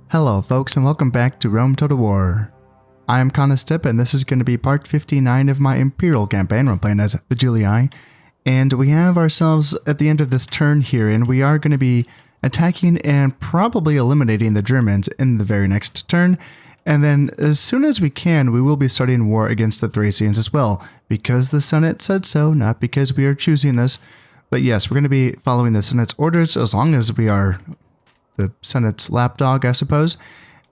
Hello folks and welcome back to Rome Total War. I am Conostip and this is going to be part 59 of my Imperial campaign. We're playing as the Julii. And we have ourselves at the end of this turn here, and we are going to be attacking and probably eliminating the Germans in the very next turn. And then as soon as we can, we will be starting war against the Thracians as well, because the Senate said so, not because we are choosing this. But yes, we're going to be following the Senate's orders as long as we are the Senate's lapdog, I suppose.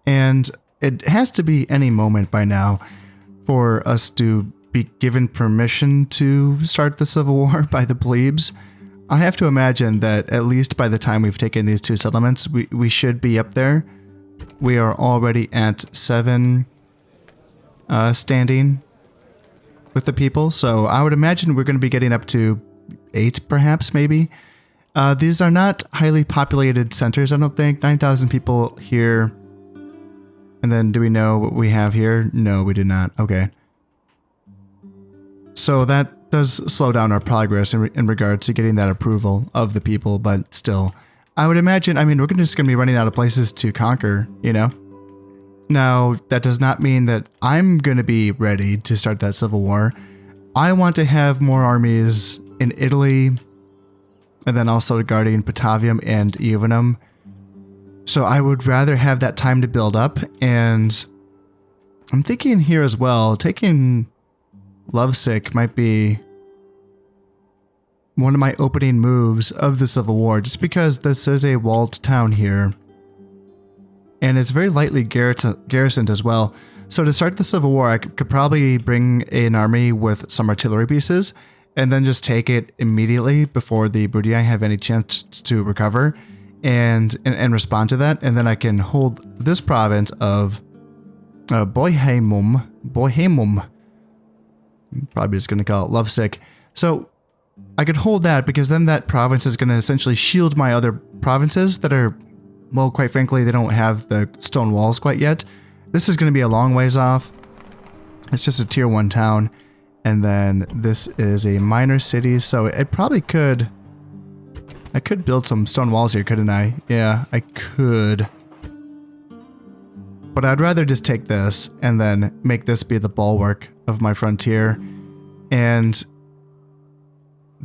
And it has to be any moment by now for us to be given permission to start the Civil War by the plebes. I have to imagine that at least by the time we've taken these two settlements, we should be up there. We are already at 7 standing with the people, so I would imagine we're going to be getting up to 8 perhaps, maybe. These are not highly populated centers, I don't think. 9,000 people here. And then do we know what we have here? No, we do not. Okay. So that does slow down our progress in regards to getting that approval of the people, but still. I would imagine, I mean, we're just going to be running out of places to conquer, you know? Now, that does not mean that I'm going to be ready to start that civil war. I want to have more armies in Italy, and then also guarding Patavium and Iovinum. So I would rather have that time to build up, and I'm thinking here as well, taking Lovesick might be one of my opening moves of the Civil War, just because this is a walled town here. And it's very lightly garrisoned as well. So to start the Civil War, I could probably bring an army with some artillery pieces, and then just take it immediately before the Brudii have any chance to recover and respond to that. And then I can hold this province of Bohemum. I'm probably just going to call it Lovesick. So I could hold that because then that province is going to essentially shield my other provinces that are, well, quite frankly, they don't have the stone walls quite yet. This is going to be a long ways off. It's just a tier 1 town. And then this is a minor city, so it probably could... I could build some stone walls here, couldn't I? Yeah, I could. But I'd rather just take this and then make this be the bulwark of my frontier. And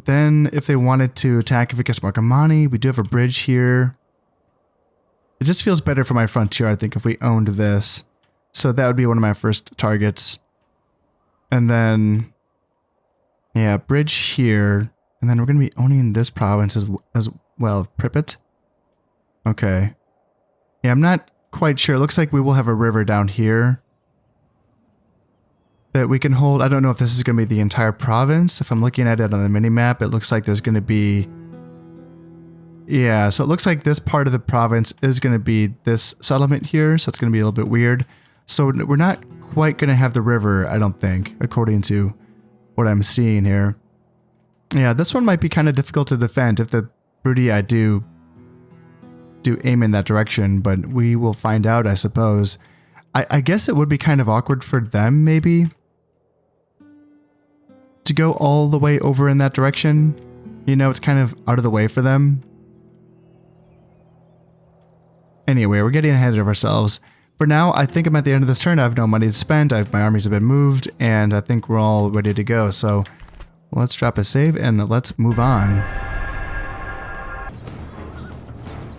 then if they wanted to attack Vicus Marcomanni, we do have a bridge here. It just feels better for my frontier, I think, if we owned this. So that would be one of my first targets. And then, yeah, bridge here. And then we're going to be owning this province as well, Pripyat. Okay. Yeah, I'm not quite sure. It looks like we will have a river down here that we can hold. I don't know if this is going to be the entire province. If I'm looking at it on the mini-map, it looks like there's going to be... Yeah, so it looks like this part of the province is going to be this settlement here, so it's going to be a little bit weird. So we're not quite going to have the river, I don't think, according to what I'm seeing here. Yeah, this one might be kind of difficult to defend if the Brudii do aim in that direction, but we will find out, I suppose. I guess it would be kind of awkward for them, maybe, to go all the way over in that direction. You know, it's kind of out of the way for them. Anyway, we're getting ahead of ourselves. For now, I think I'm at the end of this turn. I have no money to spend. My armies have been moved, and I think we're all ready to go. So let's drop a save and let's move on.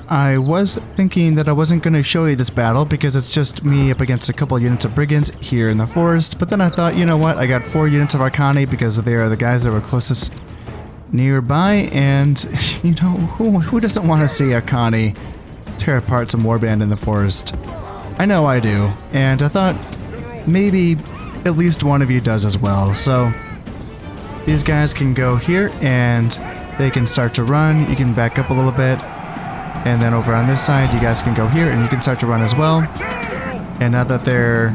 I was thinking that I wasn't going to show you this battle because it's just me up against a couple units of brigands here in the forest. But then I thought, you know what? I got 4 units of Arcani because they are the guys that were closest nearby. And, you know, who doesn't want to see Arcani tear apart some warband in the forest? I know I do, and I thought maybe at least one of you does as well. So these guys can go here and they can start to run. You can back up a little bit, and then over on this side you guys can go here and you can start to run as well. And now that they're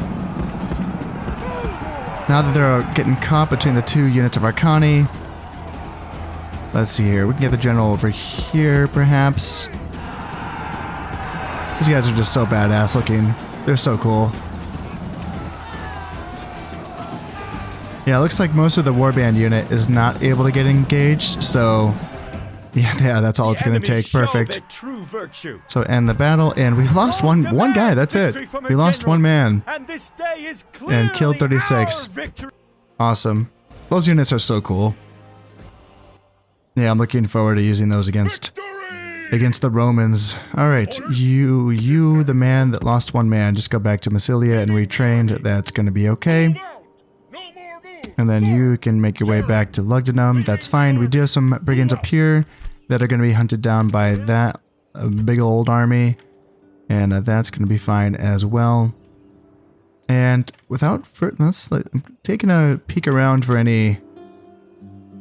getting caught between the 2 units of Arcani, let's see here, we can get the general over here perhaps. These guys are just so badass looking. They're so cool. Yeah, it looks like most of the warband unit is not able to get engaged, so yeah, that's all it's going to take. Perfect. virtue. So end the battle, and we lost one guy. That's it. We lost one man And this day is and killed 36. Awesome. Those units are so cool. Yeah, I'm looking forward to using those against the Romans. All right, you, the man that lost one man, just go back to Massilia and retrained. That's going to be okay. And then you can make your way back to Lugdunum. That's fine. We do have some brigands up here that are going to be hunted down by that big old army. And that's going to be fine as well. And without I'm taking a peek around for any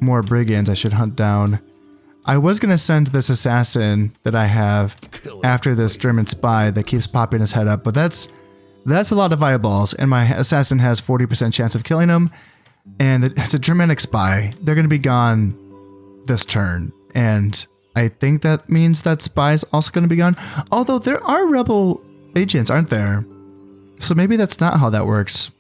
more brigands I should hunt down. I was going to send this assassin that I have after this German spy that keeps popping his head up. But that's a lot of eyeballs. And my assassin has 40% chance of killing him. And it's a Germanic spy. They're going to be gone this turn. And I think that means that spy is also going to be gone. Although there are rebel agents, aren't there? So maybe that's not how that works.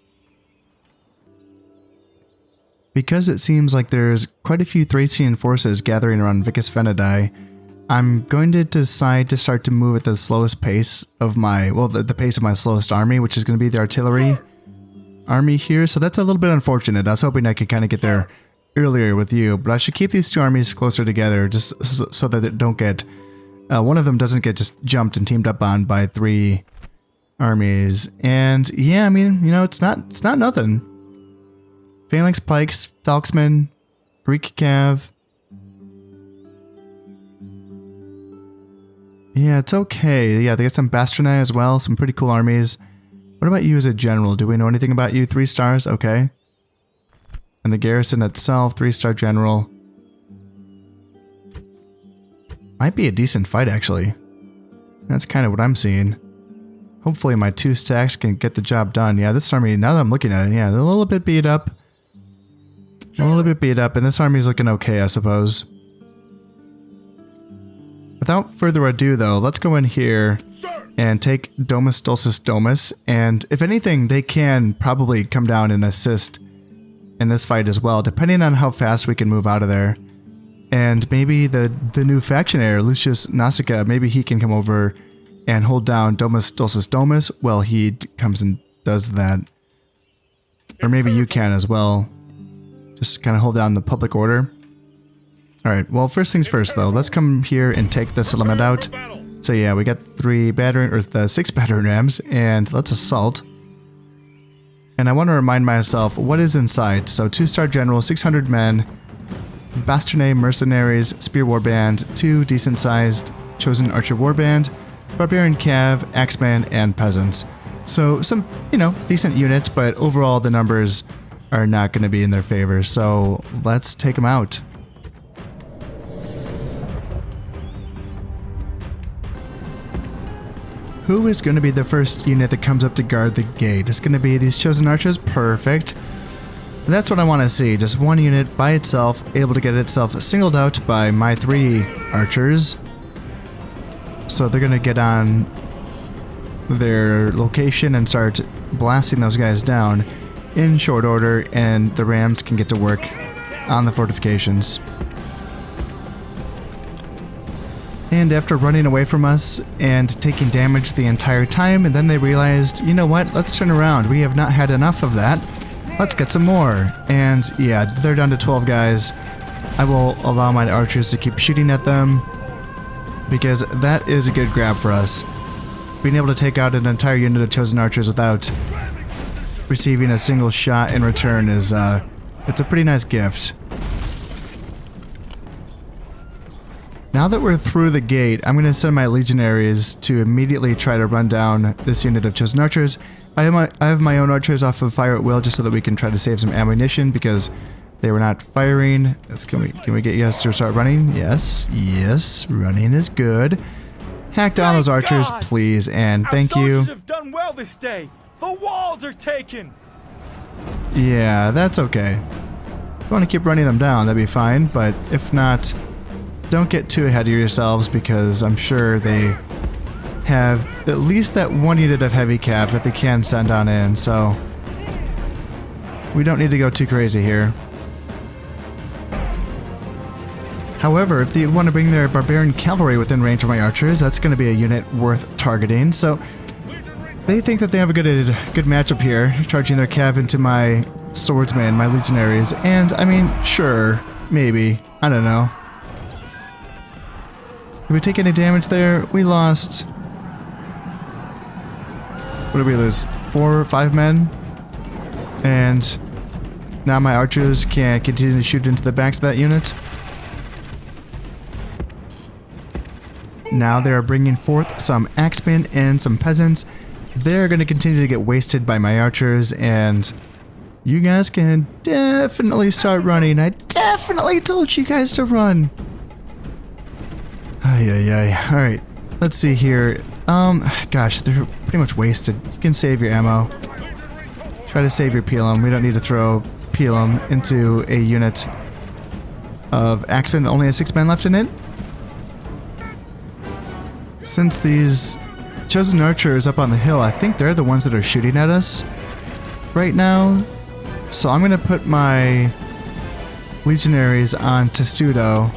Because it seems like there's quite a few Thracian forces gathering around Vicus Venedi, I'm going to decide to start to move at the slowest pace of my, well, the pace of my slowest army, which is going to be the artillery army here. So that's a little bit unfortunate. I was hoping I could kind of get there earlier with you, but I should keep these two armies closer together just so that it don't get, one of them doesn't get just jumped and teamed up on by 3 armies. And yeah, I mean, you know, it's not nothing. Phalanx Pikes, Falksmen, Greek Cav. Yeah, it's okay. Yeah, they got some Bastrinae as well, some pretty cool armies. What about you as a general? Do we know anything about you? 3 stars? Okay. And the garrison itself, 3-star general. Might be a decent fight, actually. That's kind of what I'm seeing. Hopefully my 2 stacks can get the job done. Yeah, this army, now that I'm looking at it, yeah, they're a little bit beat up. A little bit beat up, and this army is looking okay, I suppose. Without further ado, though, let's go in here and take Domus Dulcis Domus, and if anything, they can probably come down and assist in this fight as well, depending on how fast we can move out of there. And maybe the new faction heir, Lucius Nasica, maybe he can come over and hold down Domus Dulcis Domus while he comes and does that. Or maybe you can as well. Just kind of hold down the public order. Alright, well, first things first, though. Let's come here and take the settlement out. So yeah, we got 3 battering, or the 6 battering rams, and let's assault. And I want to remind myself what is inside. So 2-star general, 600 men, Bastrinae mercenaries, spear warband, 2 decent-sized chosen archer warband, barbarian cav, axeman, and peasants. So some, you know, decent units, but overall the numbers are not going to be in their favor. So let's take them out. Who is going to be the first unit that comes up to guard the gate? It's going to be these chosen archers. Perfect. That's what I want to see. Just one unit by itself, able to get itself singled out by my 3 archers. So they're going to get on their location and start blasting those guys down in short order, and the rams can get to work on the fortifications. And after running away from us and taking damage the entire time, and then they realized, you know what, let's turn around. We have not had enough of that. Let's get some more. And yeah, they're down to 12 guys. I will allow my archers to keep shooting at them, because that is a good grab for us. Being able to take out an entire unit of chosen archers without receiving a single shot in return is, it's a pretty nice gift. Now that we're through the gate, I'm going to send my legionaries to immediately try to run down this unit of chosen archers. I have my own archers off of fire at will just so that we can try to save some ammunition because they were not firing. Can we get you guys to start running? Yes, yes, running is good. Hack down those archers, please, and thank you. Our soldiers have done well this day. The walls are taken. Yeah, that's okay. If you want to keep running them down, that'd be fine, but if not, don't get too ahead of yourselves because I'm sure they have at least that 1 unit of heavy cav that they can send on in, so we don't need to go too crazy here. However, if they want to bring their barbarian cavalry within range of my archers, that's going to be a unit worth targeting. So they think that they have a good matchup here, charging their cav into my swordsmen, my legionaries, and I mean, sure, maybe, I don't know. Did we take any damage there? We lost... What did we lose? 4 or 5 men? And now my archers can continue to shoot into the backs of that unit. Now they are bringing forth some axemen and some peasants. They're going to continue to get wasted by my archers, and you guys can definitely start running. I definitely told you guys to run. Ay, ay, ay. Alright, let's see here. Gosh, they're pretty much wasted. You can save your ammo. Try to save your Pelum. We don't need to throw Pelum into a unit of axemen that only has 6 men left in it. Since these chosen archers up on the hill, I think they're the ones that are shooting at us right now. So I'm going to put my legionaries on Testudo.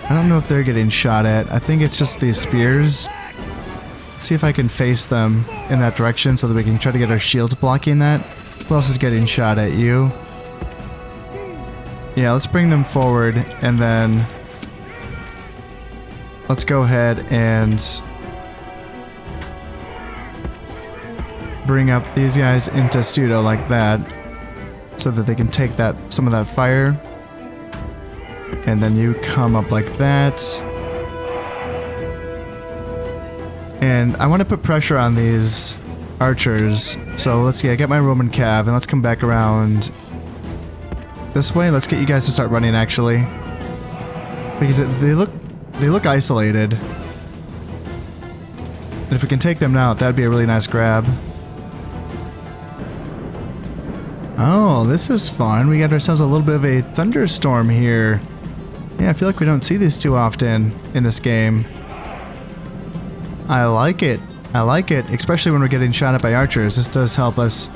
I don't know if they're getting shot at. I think it's just these spears. Let's see if I can face them in that direction so that we can try to get our shields blocking that. Who else is getting shot at? You? Yeah, let's bring them forward, and then let's go ahead and bring up these guys into Testudo like that so that they can take some of that fire. And then you come up like that. And I want to put pressure on these archers. So let's get my Roman cav, and let's come back around this way. Let's get you guys to start running, actually. Because they look isolated. And if we can take them out, that'd be a really nice grab. Oh, this is fun. We got ourselves a little bit of a thunderstorm here. Yeah, I feel like we don't see these too often in this game. I like it. I like it, especially when we're getting shot at by archers. This does help us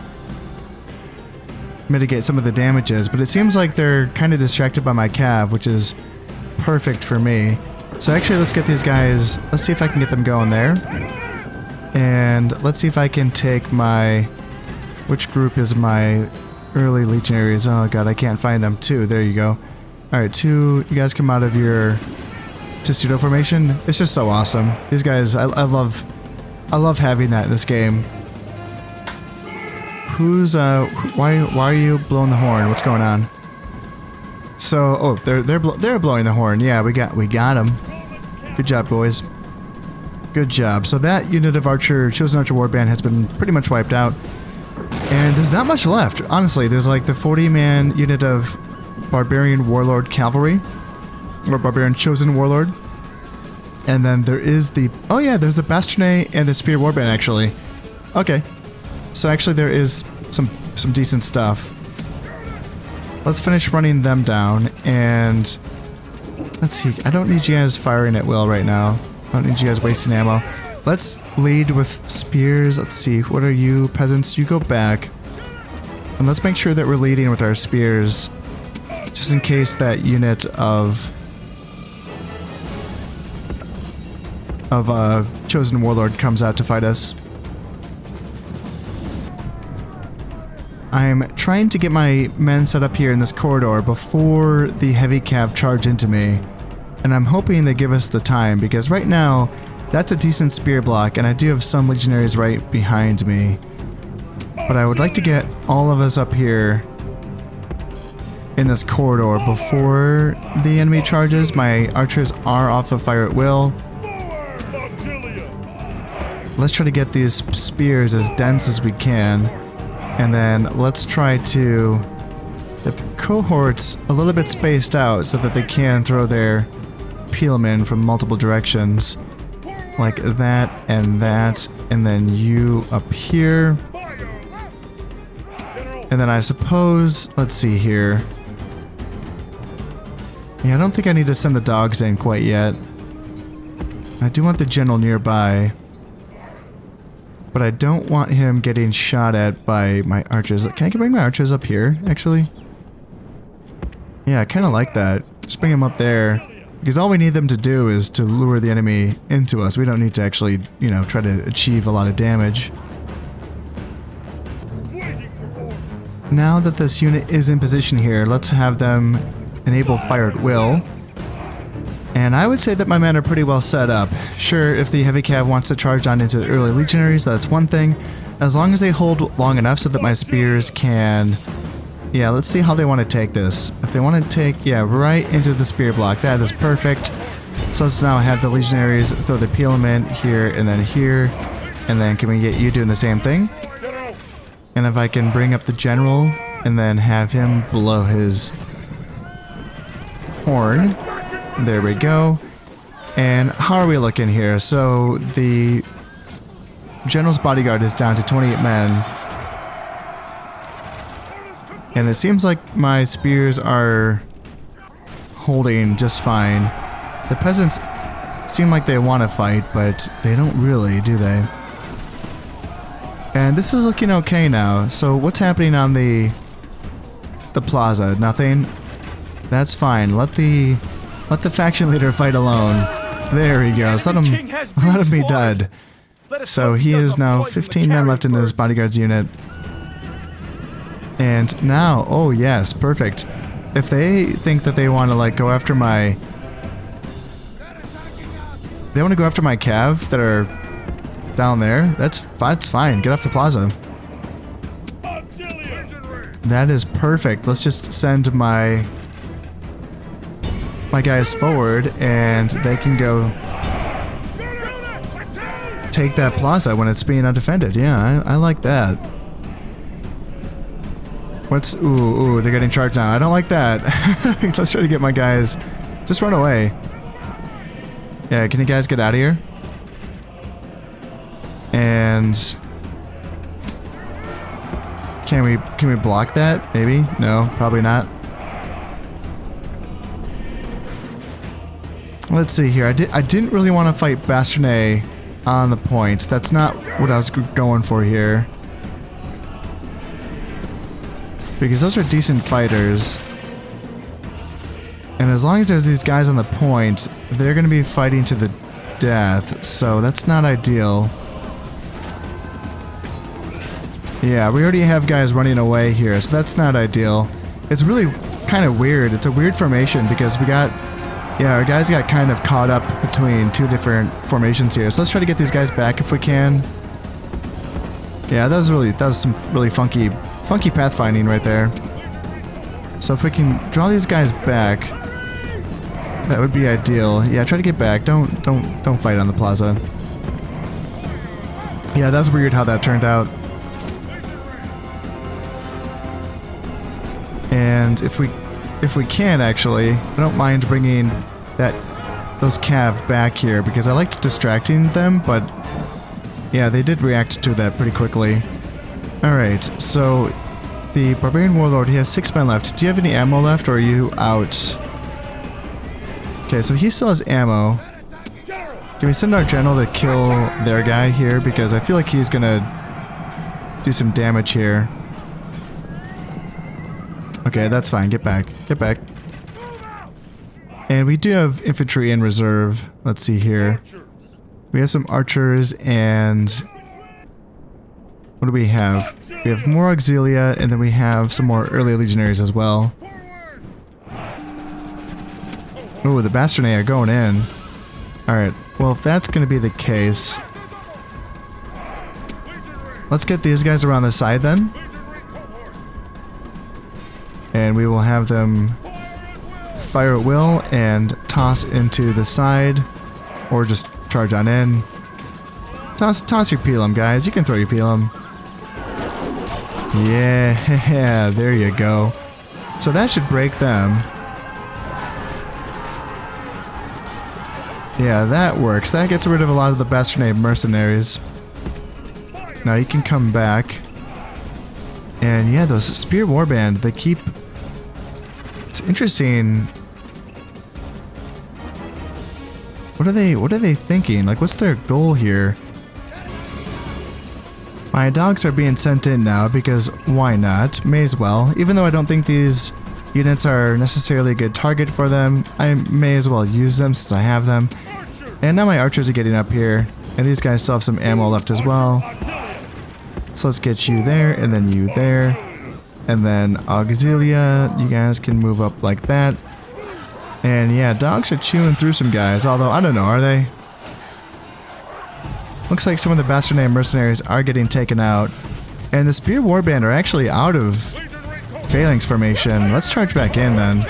mitigate some of the damages, but it seems like they're kind of distracted by my cav, which is perfect for me. So actually, let's get these guys, let's see if I can get them going there. And let's see if I can take my, which group is my early legionaries? Oh god, I can't find them. 2, there you go. Alright, 2, you guys come out of your Testudo formation. It's just so awesome. These guys, I love having that in this game. Who's, why are you blowing the horn? What's going on? So, oh, they're blowing the horn. Yeah, we got them. Good job, boys. Good job. So that unit of chosen archer warband has been pretty much wiped out. And there's not much left. Honestly, there's like the 40-man unit of barbarian warlord cavalry, or barbarian chosen warlord, and then there is the there's the bastionet and the spear warband actually. Okay, so actually there is some decent stuff. Let's finish running them down, and let's see. I don't need you guys firing at will right now. I don't need you guys wasting ammo. Let's lead with spears. Let's see. What are you, peasants? You go back, and let's make sure that we're leading with our spears. Just in case that unit of chosen warlord comes out to fight us. I'm trying to get my men set up here in this corridor before the heavy cav charge into me, and I'm hoping they give us the time, because right now that's a decent spear block, and I do have some legionaries right behind me. But I would like to get all of us up here in this corridor before the enemy charges. My archers are off of fire at will. Let's try to get these spears as dense as we can, and then let's try to get the cohorts a little bit spaced out so that they can throw their Pelum in from multiple directions, like that, and then you up here, and then I suppose, let's see here. Yeah, I don't think I need to send the dogs in quite yet. I do want the general nearby, but I don't want him getting shot at by my archers. Can I bring my archers up here, actually? Yeah, I kind of like that. Just bring them up there. Because all we need them to do is to lure the enemy into us. We don't need to actually, you know, try to achieve a lot of damage. Now that this unit is in position here, let's have them enable fire at will. And I would say that my men are pretty well set up. Sure, if the heavy cav wants to charge on into the early legionaries, that's one thing. As long as they hold long enough so that my spears can... Yeah, let's see how they want to take this. If they want to take, yeah, right into the spear block, that is perfect. So let's now have the legionaries throw the peelement here and then here. And then can we get you doing the same thing? And if I can bring up the general and then have him blow his horn. There we go. And how are we looking here? So the general's bodyguard is down to 28 men. And it seems like my spears are holding just fine. The peasants seem like they want to fight, but they don't really, do they? And this is looking okay now. So what's happening on the plaza? Nothing? That's fine. Let the faction leader fight alone. There he goes. Let him be dead. So he is now 15 men left in his bodyguard's unit. And now, oh yes, perfect. If they think that they want to like go after my... They want to go after my cav that are down there, that's fine. Get off the plaza. That is perfect. Let's just send my guys forward and they can go take that plaza when it's being undefended. Yeah, I like that. What's... Ooh, they're getting charged now. I don't like that. Let's try to get my guys... Just run away. Yeah, can you guys get out of here? And... Can we block that? Maybe? No, probably not. Let's see here. I didn't really want to fight Bastionnet on the point. That's not what I was going for here. Because those are decent fighters. And as long as there's these guys on the point, they're going to be fighting to the death. So that's not ideal. Yeah, we already have guys running away here, so that's not ideal. It's really kind of weird. It's a weird formation because we got... Yeah, our guys got kind of caught up between two different formations here. So let's try to get these guys back if we can. Yeah, that was some really funky pathfinding right there. So if we can draw these guys back, that would be ideal. Yeah, try to get back. Don't fight on the plaza. Yeah, that's weird how that turned out. And if we can actually, I don't mind bringing those cav back here because I liked distracting them, but yeah, they did react to that pretty quickly. Alright, so the Barbarian Warlord, he has 6 men left. Do you have any ammo left or are you out? Okay, so he still has ammo. Can we send our general to kill their guy here? Because I feel like he's gonna do some damage here. Okay, that's fine. Get back. Get back. And we do have infantry in reserve. Let's see here. We have some archers and... What do we have? We have more auxilia and then we have some more early legionaries as well. Oh, the Bastionnet are going in. Alright, well if that's going to be the case... Let's get these guys around the side then. And we will have them fire at will and toss into the side. Or just charge on in. Toss your Pelum, guys. You can throw your Pelum. Yeah, there you go. So that should break them. Yeah, that works. That gets rid of a lot of the Bastionnet mercenaries. Now you can come back. And yeah, those Spear Warband, they keep... It's interesting. What are they thinking? Like, what's their goal here? My dogs are being sent in now because why not? May as well. Even though I don't think these units are necessarily a good target for them, I may as well use them since I have them. And now my archers are getting up here, and these guys still have some ammo left as well. So let's get you there, and then you there. And then Auxilia, you guys can move up like that. And yeah, dogs are chewing through some guys, although I don't know, are they? Looks like some of the Bastardnae mercenaries are getting taken out. And the Spear Warband are actually out of phalanx formation. Let's charge back in then.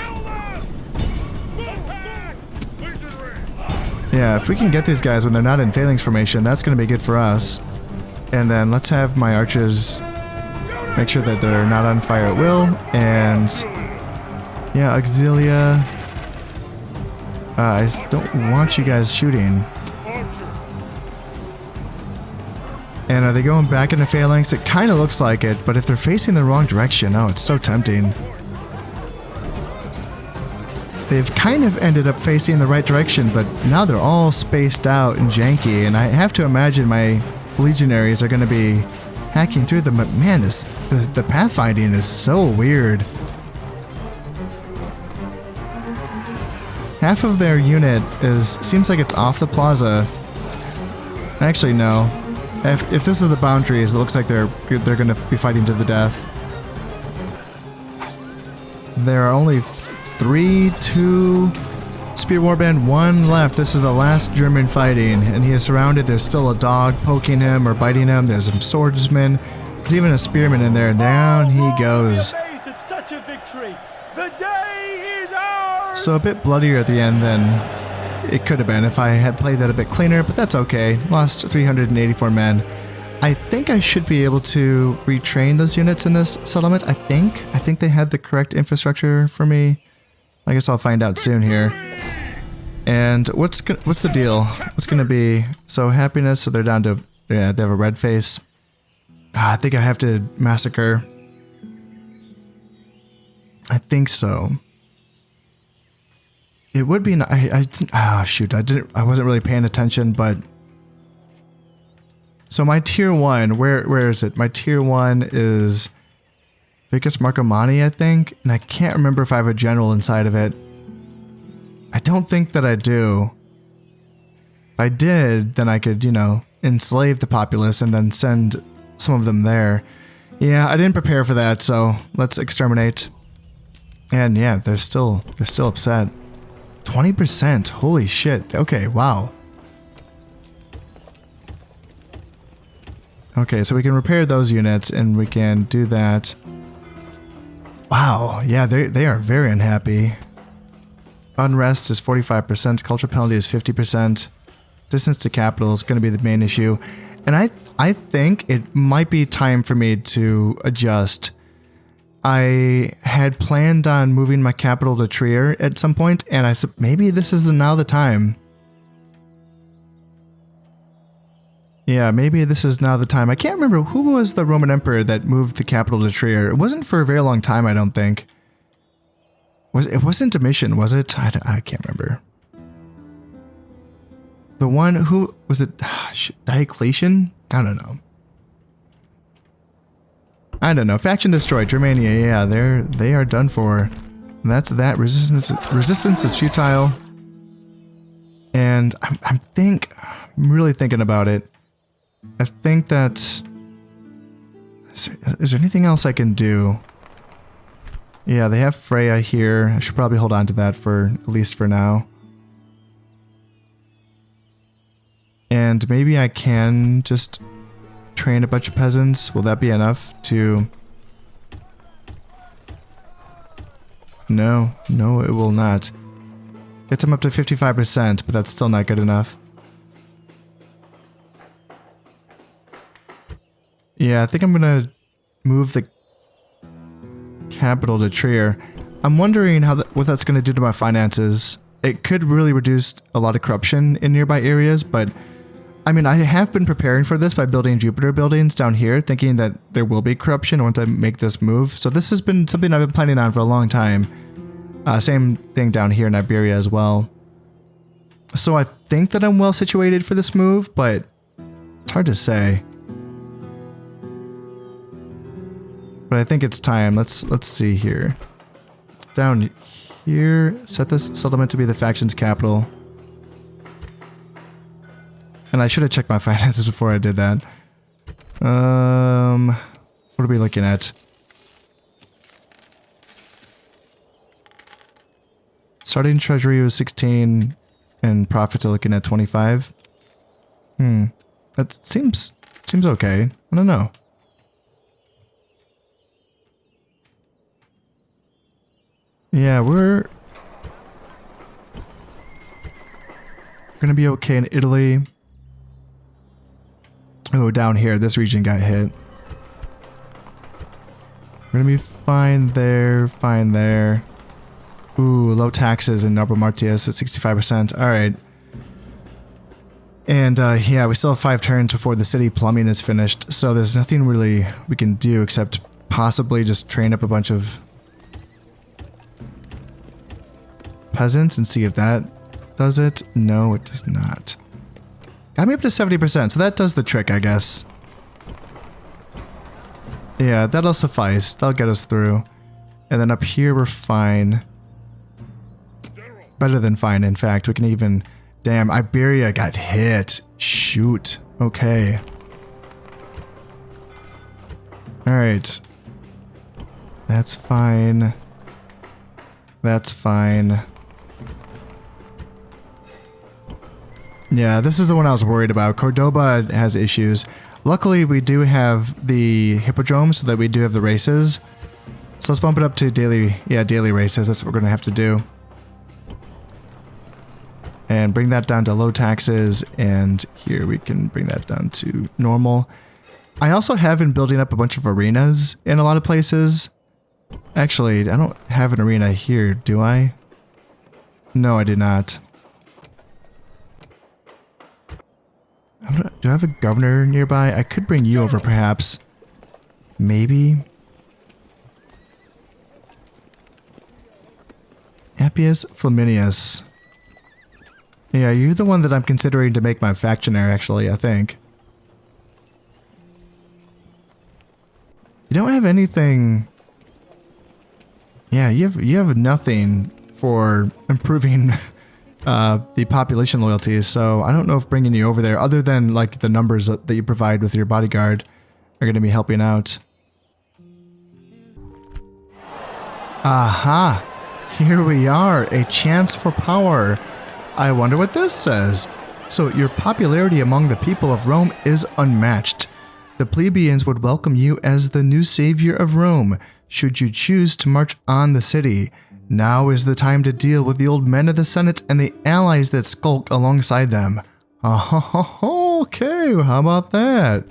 Yeah, if we can get these guys when they're not in phalanx formation, that's going to be good for us. And then let's have my archers make sure that they're not on fire at will. And yeah, Auxilia. I don't want you guys shooting. And are they going back into phalanx? It kind of looks like it, but if they're facing the wrong direction, oh, it's so tempting. They've kind of ended up facing the right direction, but now they're all spaced out and janky, and I have to imagine my legionaries are going to be hacking through them. But man, the pathfinding is so weird. Half of their unit seems like it's off the plaza. Actually, no. If this is the boundaries, it looks like they're going to be fighting to the death. There are only 3, 2, Spear Warband, 1 left. This is the last German fighting, and he is surrounded. There's still a dog poking him or biting him. There's some swordsmen. There's even a spearman in there. Down he goes. Such a victory. The day is ours. So a bit bloodier at the end than it could have been if I had played that a bit cleaner, but that's okay. Lost 384 men. I think I should be able to retrain those units in this settlement. I think they had the correct infrastructure for me. I guess I'll find out soon here. And what's the deal? What's gonna be so happiness? So they're down to they have a red face. I think I have to massacre. I think so. It would be. Shoot! I wasn't really paying attention, but so my tier 1. Where is it? My tier 1 is Vicus Marcomanni, I think, and I can't remember if I have a general inside of it. I don't think that I do. If I did, then I could, enslave the populace and then send some of them there. Yeah, I didn't prepare for that, so let's exterminate. And yeah, they're still upset. 20%. Holy shit. Okay, wow. Okay, so we can repair those units and we can do that. Wow, yeah, they are very unhappy. Unrest is 45%, culture penalty is 50%. Distance to capital is going to be the main issue. And I think it might be time for me to adjust. I had planned on moving my capital to Trier at some point, and I said maybe this is now the time. Yeah, maybe this is now the time. I can't remember who was the Roman emperor that moved the capital to Trier. It wasn't for a very long time, I don't think. It wasn't Domitian, was it? I can't remember. The one who was it? Diocletian? I don't know. I don't know. Faction destroyed. Germania. Yeah, they are done for. And that's that. Resistance is futile. And I'm really thinking about it. I think that is there anything else I can do? Yeah, they have Freya here. I should probably hold on to that for at least for now. And maybe I can just train a bunch of peasants. Will that be enough to... No, it will not. Gets them up to 55%, but that's still not good enough. Yeah, I think I'm gonna move the capital to Trier. I'm wondering what that's gonna do to my finances. It could really reduce a lot of corruption in nearby areas, but I mean, I have been preparing for this by building Jupiter buildings down here, thinking that there will be corruption once I make this move. So this has been something I've been planning on for a long time. Same thing down here in Iberia as well. So I think that I'm well situated for this move, but it's hard to say. But I think it's time. Let's see here. down here. Set this settlement to be the faction's capital. And I should have checked my finances before I did that. What are we looking at? Starting treasury was 16 and profits are looking at 25. That seems okay. I don't know. Yeah, we're gonna be okay in Italy. Oh, down here, this region got hit. We're gonna be fine there, fine there. Ooh, low taxes in Noble Martius at 65%. Alright. And yeah, we still have 5 turns before the city plumbing is finished, so there's nothing really we can do except possibly just train up a bunch of peasants and see if that does it. No, it does not. Got me up to 70%, so that does the trick, I guess. Yeah, that'll suffice. That'll get us through. And then up here, we're fine. Better than fine, in fact. We can even... Damn, Iberia got hit. Shoot. Okay. Alright. That's fine. That's fine. Yeah, this is the one I was worried about. Cordoba has issues. Luckily, we do have the Hippodrome, so that we do have the races. So let's bump it up to daily races. That's what we're going to have to do. And bring that down to low taxes, and here we can bring that down to normal. I also have been building up a bunch of arenas in a lot of places. Actually, I don't have an arena here, do I? No, I do not. Do I have a governor nearby? I could bring you over, perhaps. Maybe. Appius Flaminius. Yeah, you're the one that I'm considering to make my factioner, actually, I think. You don't have anything... Yeah, you have nothing for improving the population loyalties, so I don't know if bringing you over there, other than like the numbers that you provide with your bodyguard, are going to be helping out. Aha! Here we are, a chance for power. I wonder what this says. So, your popularity among the people of Rome is unmatched. The plebeians would welcome you as the new savior of Rome, should you choose to march on the city. Now is the time to deal with the old men of the Senate and the allies that skulk alongside them. Okay, how about that?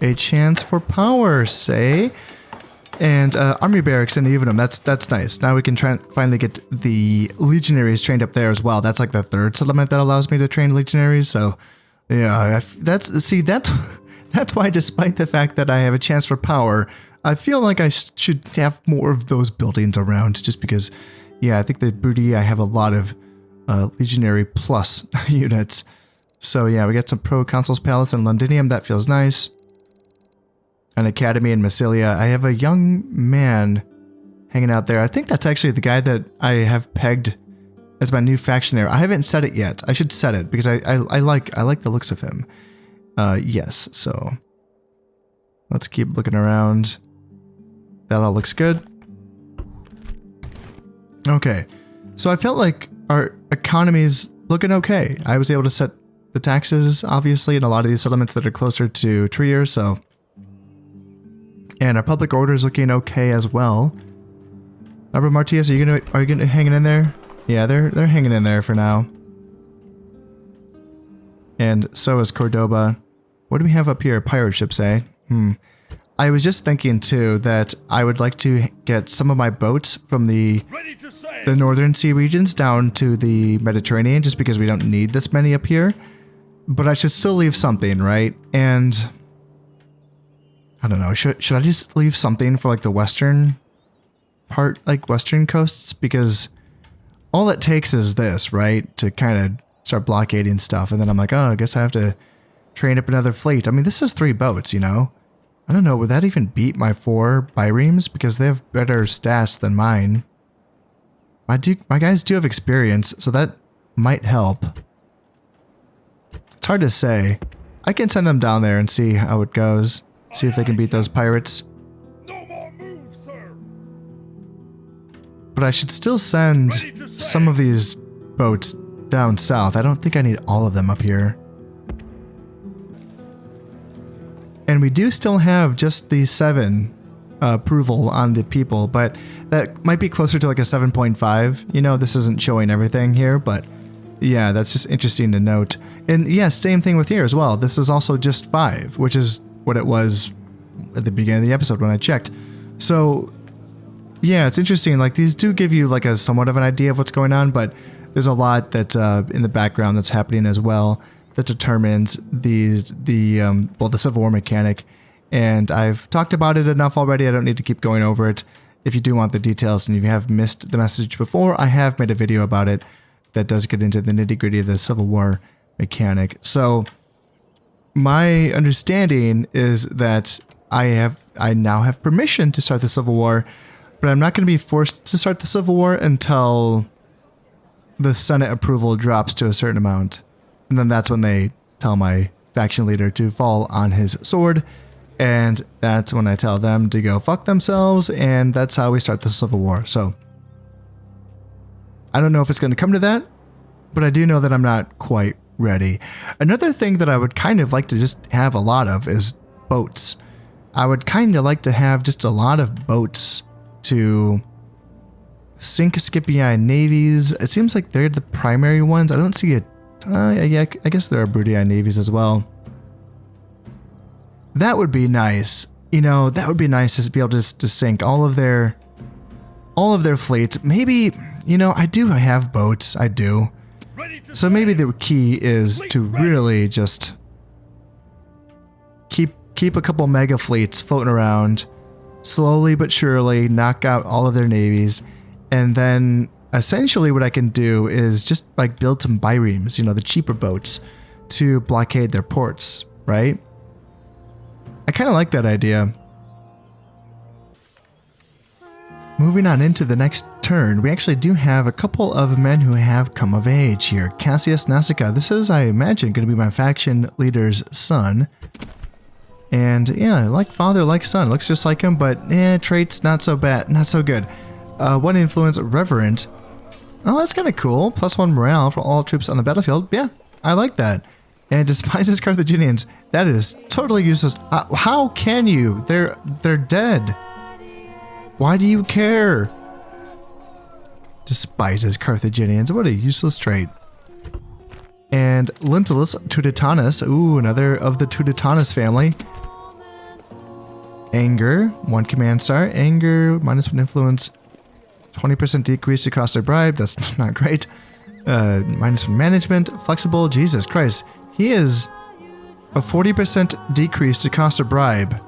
A chance for power, say? And army barracks in Evenum, that's nice. Now we can finally get the legionaries trained up there as well. That's like the 3rd settlement that allows me to train legionaries. So yeah, that's why, despite the fact that I have a chance for power, I feel like I should have more of those buildings around. Just because, yeah, I think that Brudi, I have a lot of legionary plus units. So yeah, we got some proconsul's palace in Londinium. That feels nice. An academy in Massilia. I have a young man hanging out there. I think that's actually the guy that I have pegged as my new faction there. I haven't set it yet. I should set it because I like the looks of him. Yes, so let's keep looking around. That all looks good. Okay, so I felt like our economy's looking okay. I was able to set the taxes, obviously, in a lot of these settlements that are closer to Trier, so... And our public order is looking okay as well. Albert Martius, are you gonna hanging in there? Yeah, they're hanging in there for now. And so is Cordoba. What do we have up here? Pirate ships, eh? I was just thinking too that I would like to get some of my boats from the northern sea regions down to the Mediterranean, just because we don't need this many up here. But I should still leave something, right? And I don't know, should I just leave something for like the western part, like western coasts? Because all it takes is this, right? To kind of start blockading stuff. And then I'm like, oh, I guess I have to train up another fleet. I mean, this is 3 boats, you know? I don't know, would that even beat my 4 biremes? Because they have better stats than mine. My guys do have experience, so that might help. It's hard to say. I can send them down there and see how it goes. See if they can beat those pirates. No more moves, sir. But I should still send some of these boats down south. I don't think I need all of them up here. And we do still have just the 7 approval on the people, but that might be closer to like a 7.5. You know, this isn't showing everything here, but yeah, that's just interesting to note. And yeah, same thing with here as well. This is also just 5, which is what it was at the beginning of the episode when I checked. So yeah, it's interesting. Like, these do give you like a somewhat of an idea of what's going on, but there's a lot that in the background that's happening as well that determines the Civil War mechanic. And I've talked about it enough already. I don't need to keep going over it. If you do want the details and you have missed the message before, I have made a video about it that does get into the nitty-gritty of the Civil War mechanic. So my understanding is that I now have permission to start the Civil War, but I'm not going to be forced to start the Civil War until the Senate approval drops to a certain amount. And then that's when they tell my faction leader to fall on his sword. And that's when I tell them to go fuck themselves. And that's how we start the Civil War. So I don't know if it's going to come to that, but I do know that I'm not quite ready. Another thing that I would kind of like to just have a lot of is boats. I would kind of like to have just a lot of boats to sink Scipii navies. It seems like they're the primary ones. I don't see it. Yeah, I guess there are Bruttii navies as well. That would be nice. You know, that would be nice to be able to sink all of their fleets. Maybe, you know, I do have boats. I do. So maybe the key is to really just keep a couple mega fleets floating around, slowly but surely knock out all of their navies, and then essentially what I can do is just like build some biremes, you know, the cheaper boats, to blockade their ports, right? I kind of like that idea. Moving on into the next turn, we actually do have a couple of men who have come of age here. Cassius Nasica. This is, I imagine, going to be my faction leader's son. And yeah, like father, like son. Looks just like him, but traits not so bad, not so good. 1 influence, Reverent. Oh, that's kind of cool. +1 morale for all troops on the battlefield. Yeah, I like that. And despises Carthaginians. That is totally useless. How can you? They're dead. Why do you care? Despises Carthaginians. What a useless trait. And Lentulus Tuditanus. Ooh, another of the Tuditanus family. Anger. 1 command star. Anger. -1 influence. 20% decrease to cost of bribe. That's not great. -1 management. Flexible. Jesus Christ. He is a 40% decrease to cost of bribe.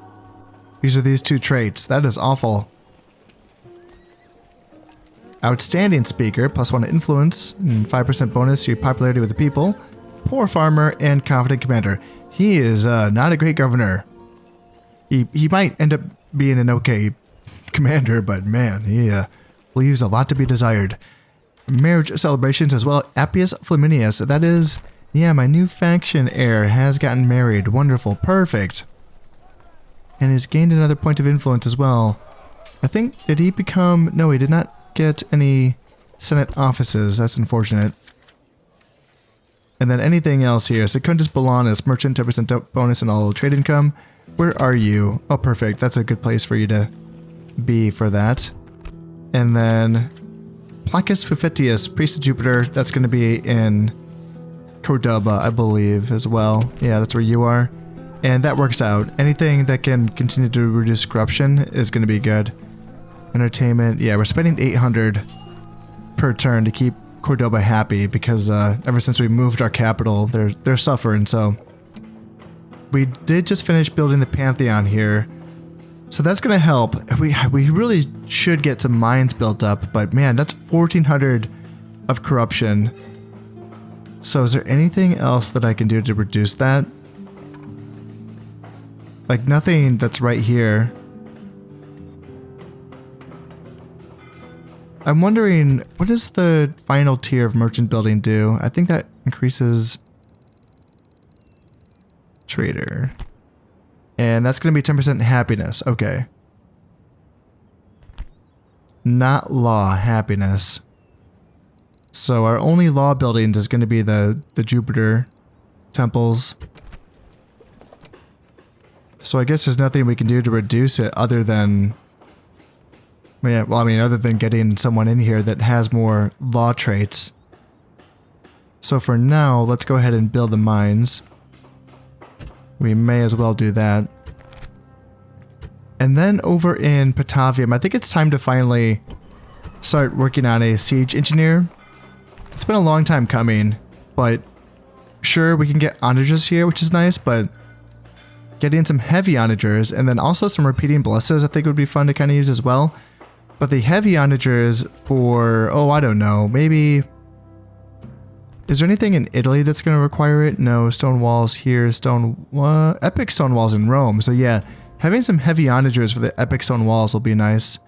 These are these 2 traits. That is awful. Outstanding speaker. +1 influence. And 5% bonus to your popularity with the people. Poor farmer and confident commander. He is not a great governor. He might end up being an okay commander, but man, he leaves a lot to be desired. Marriage celebrations as well. Appius Flaminius. That is, yeah, my new faction heir has gotten married. Wonderful. Perfect. And he's gained another point of influence as well. I think, did he become... No, he did not get any Senate offices. That's unfortunate. And then anything else here. Secundus Bolanus, merchant, 10% bonus in all trade income. Where are you? Oh, perfect. That's a good place for you to be for that. And then Placus Fufetius, priest of Jupiter. That's going to be in Cordoba, I believe, as well. Yeah, that's where you are. And that works out. Anything that can continue to reduce corruption is going to be good. Entertainment. Yeah, we're spending 800 per turn to keep Cordoba happy because ever since we moved our capital, they're suffering. So we did just finish building the Pantheon here. So that's going to help. We really should get some mines built up, but man, that's 1,400 of corruption. So is there anything else that I can do to reduce that? Like nothing that's right here. I'm wondering, what does the final tier of merchant building do? I think that increases trader. And that's going to be 10% happiness. Okay. Not law, happiness. So our only law buildings is going to be the Jupiter temples. So I guess there's nothing we can do to reduce it other than... Yeah, well, I mean, other than getting someone in here that has more law traits. So for now, let's go ahead and build the mines. We may as well do that. And then over in Patavium, I think it's time to finally start working on a siege engineer. It's been a long time coming, but sure, we can get onagers here, which is nice, but getting some heavy onagers and then also some repeating blesses I think would be fun to kind of use as well. But the heavy onagers for, oh, I don't know, maybe... Is there anything in Italy that's going to require it? No, stone walls here, epic stone walls in Rome. So yeah, having some heavy onagers for the epic stone walls will be nice.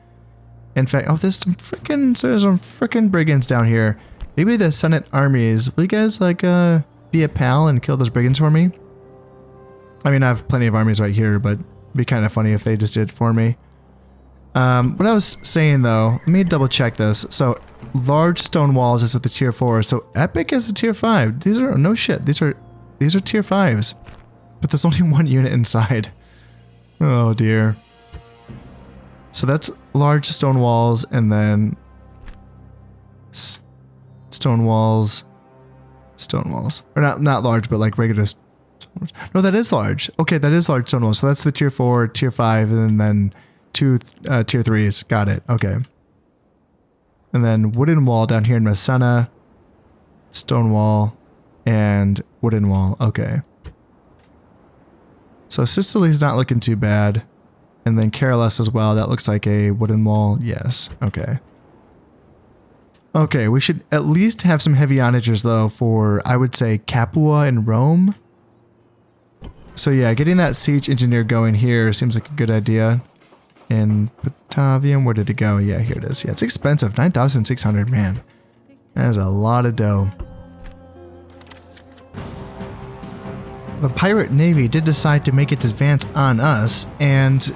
In fact, oh, there's some freaking brigands down here. Maybe the Senate armies. Will you guys, like, be a pal and kill those brigands for me? I mean, I have plenty of armies right here, but it'd be kind of funny if they just did it for me. What I was saying though, let me double check this. So large stone walls is at the tier 4, so epic is the tier 5. These are, no shit, these are tier 5s. But there's only one unit inside. Oh dear. So that's large stone walls and then stone walls. Or not large, but like regular. No, that is large. Okay, that is large stone walls. So that's the tier 4, tier 5, and then two tier 3s. Got it. Okay. And then wooden wall down here in Messina. Stone wall and wooden wall. Okay. So Sicily's not looking too bad. And then Carolus as well. That looks like a wooden wall. Yes. Okay. Okay, we should at least have some heavy onagers though for, I would say, Capua and Rome. So yeah, getting that siege engineer going here seems like a good idea. In Patavium, where did it go? Yeah, here it is. Yeah, it's expensive. 9,600, man. That is a lot of dough. The pirate navy did decide to make its advance on us, and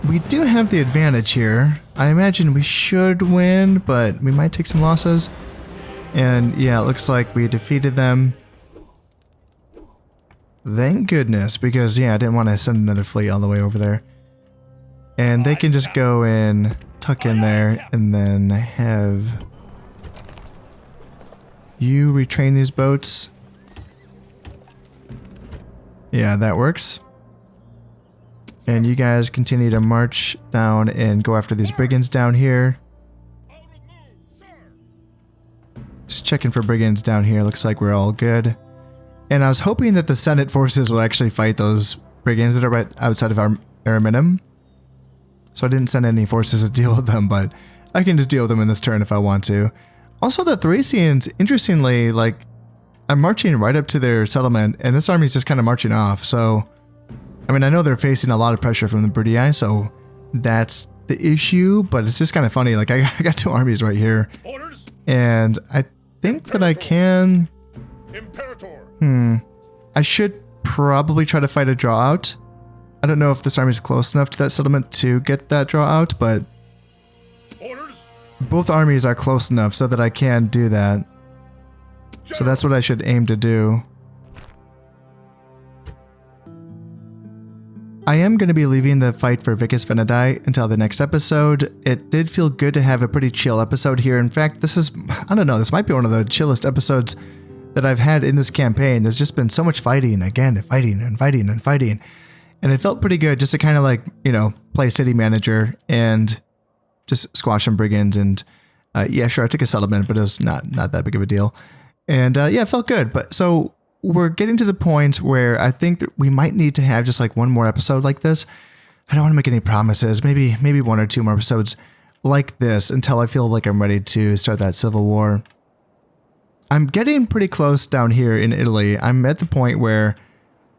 we do have the advantage here. I imagine we should win, but we might take some losses. And yeah, it looks like we defeated them. Thank goodness, because yeah, I didn't want to send another fleet all the way over there. And they can just go and tuck in there and then have you retrain these boats. Yeah, that works. And you guys continue to march down and go after these brigands down here. Just checking for brigands down here. Looks like we're all good. And I was hoping that the Senate forces will actually fight those brigands that are right outside of our Ariminum. So I didn't send any forces to deal with them, but I can just deal with them in this turn if I want to. Also, the Thracians, interestingly, like, I'm marching right up to their settlement, and this army is just kind of marching off. So, I mean, I know they're facing a lot of pressure from the Brutii, so that's the issue, but it's just kind of funny. Like, I got two armies right here. Orders. And I think that I can... Imperator. I should probably try to fight a draw out. I don't know if this army is close enough to that settlement to get that draw out, but Orders. both armies are close enough so that I can do that. So that's what I should aim to do. I am going to be leaving the fight for Vicus Venedi until the next episode. It did feel good to have a pretty chill episode here. In fact, this is, I don't know, this might be one of the chillest episodes that I've had in this campaign. There's just been so much fighting, again, fighting and fighting and fighting. And it felt pretty good just to kind of like, you know, play city manager and just squash some brigands. And yeah, sure, I took a settlement, but it was not that big of a deal. And yeah, it felt good. But so we're getting to the point where I think that we might need to have just like one more episode like this. I don't want to make any promises. Maybe one or two more episodes like this until I feel like I'm ready to start that civil war. I'm getting pretty close down here in Italy. I'm at the point where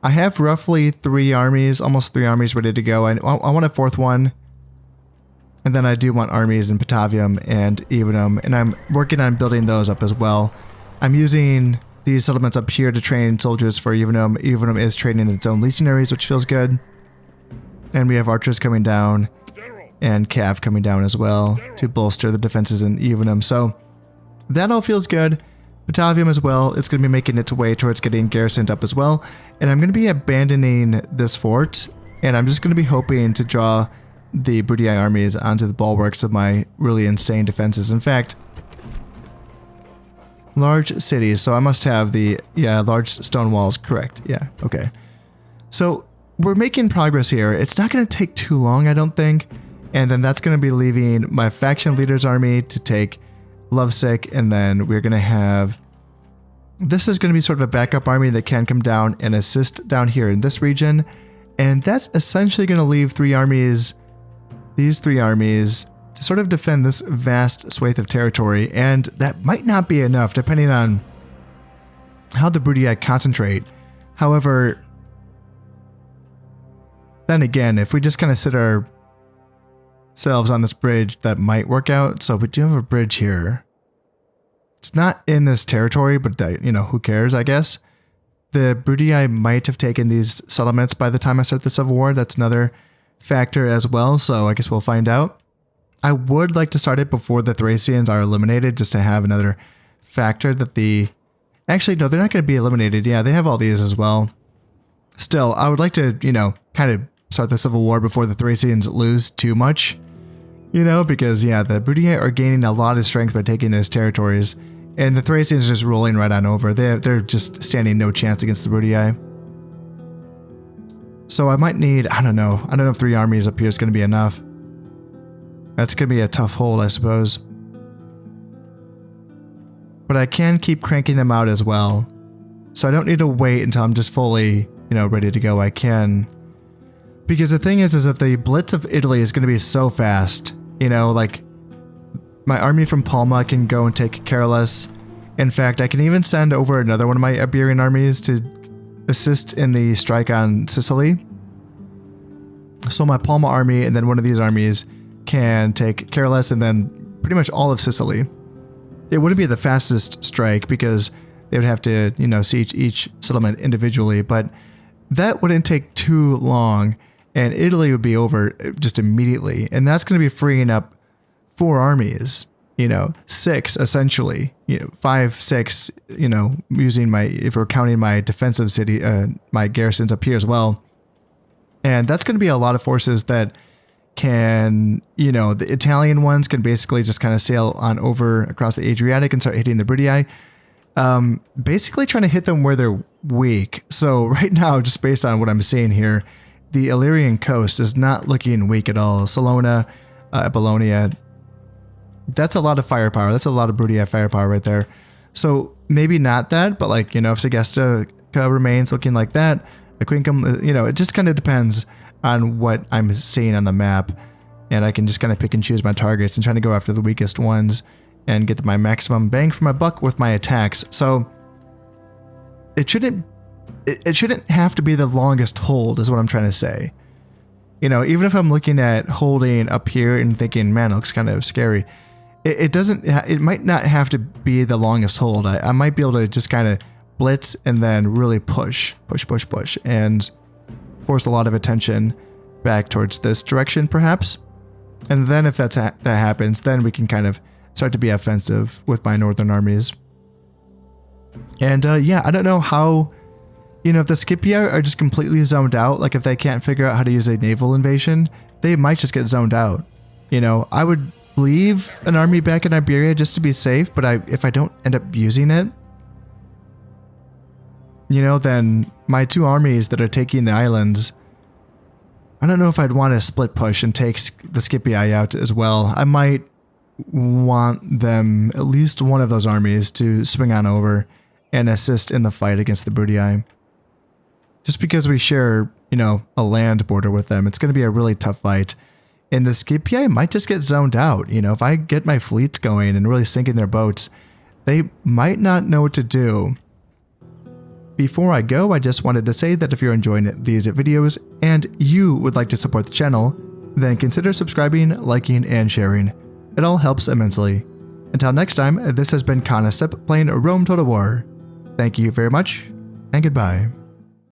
I have roughly 3 armies, almost 3 armies ready to go. I want a 4th one. And then I do want armies in Patavium and Evenum, and I'm working on building those up as well. I'm using these settlements up here to train soldiers for Evenum. Evenum is training its own legionaries, which feels good. And we have archers coming down and cav coming down as well to bolster the defenses in Evenum. So that all feels good. Batavium as well, it's going to be making its way towards getting garrisoned up as well. And I'm going to be abandoning this fort, and I'm just going to be hoping to draw the Brudii armies onto the bulwarks of my really insane defenses. In fact, large cities, so I must have the, large stone walls, correct. Yeah, okay. So we're making progress here. It's not going to take too long, I don't think. And then that's going to be leaving my faction leader's army to take Lovesick, and then we're going to have... This is going to be sort of a backup army that can come down and assist down here in this region. And that's essentially going to leave 3 armies, these 3 armies, to sort of defend this vast swathe of territory. And that might not be enough, depending on how the Brudii concentrate. However, then again, if we just kind of sit ourselves on this bridge, that might work out. So we do have a bridge here. It's not in this territory, but who cares, I guess. The Brudii might have taken these settlements by the time I start the Civil War. That's another factor as well, so I guess we'll find out. I would like to start it before the Thracians are eliminated, just to have another factor that the... Actually, no, they're not going to be eliminated. Yeah, they have all these as well. Still, I would like to, kind of start the Civil War before the Thracians lose too much. Because, the Brudii are gaining a lot of strength by taking those territories. And the Thracians are just rolling right on over. They're just standing no chance against the Brudii. So I might need, I don't know if 3 armies up here is going to be enough. That's going to be a tough hold, I suppose. But I can keep cranking them out as well. So I don't need to wait until I'm just fully, ready to go. I can. Because the thing is that the Blitz of Italy is going to be so fast. Like... My army from Palma can go and take Carolus. In fact, I can even send over another one of my Iberian armies to assist in the strike on Sicily. So my Palma army and then one of these armies can take Carolus and then pretty much all of Sicily. It wouldn't be the fastest strike because they would have to, siege each settlement individually, but that wouldn't take too long and Italy would be over just immediately. And that's going to be freeing up 4 armies, 6 essentially, 5, 6, using if we're counting my defensive city, my garrisons up here as well. And that's going to be a lot of forces that can, the Italian ones can basically just kind of sail on over across the Adriatic and start hitting the Brudii, basically trying to hit them where they're weak. So right now, just based on what I'm seeing here, the Illyrian coast is not looking weak at all. Salona, Apollonia, that's a lot of firepower. That's a lot of Brudii firepower right there. So maybe not that, but if Segesta remains looking like that, Aquincum, it just kind of depends on what I'm seeing on the map. And I can just kind of pick and choose my targets and trying to go after the weakest ones and get my maximum bang for my buck with my attacks. So it shouldn't have to be the longest hold is what I'm trying to say. Even if I'm looking at holding up here and thinking, man, it looks kind of scary. It might not have to be the longest hold. I might be able to just kind of blitz and then really push and force a lot of attention back towards this direction perhaps. And then if that happens, then we can kind of start to be offensive with my northern armies. And I don't know how, if the Scipii are just completely zoned out, like if they can't figure out how to use a naval invasion, they might just get zoned out. I would leave an army back in Iberia just to be safe, but if I don't end up using it, then my 2 armies that are taking the islands, I don't know if I'd want to split push and take the Scipii out as well. I might want them, at least one of those armies, to swing on over and assist in the fight against the Brudii. Just because we share, a land border with them, it's going to be a really tough fight. And the Scipii might just get zoned out. If I get my fleets going and really sinking their boats, they might not know what to do. before I go, I just wanted to say that if you're enjoying these videos and you would like to support the channel, then consider subscribing, liking, and sharing. It all helps immensely. Until next time, this has been Conestep playing Rome Total War. Thank you very much, and goodbye.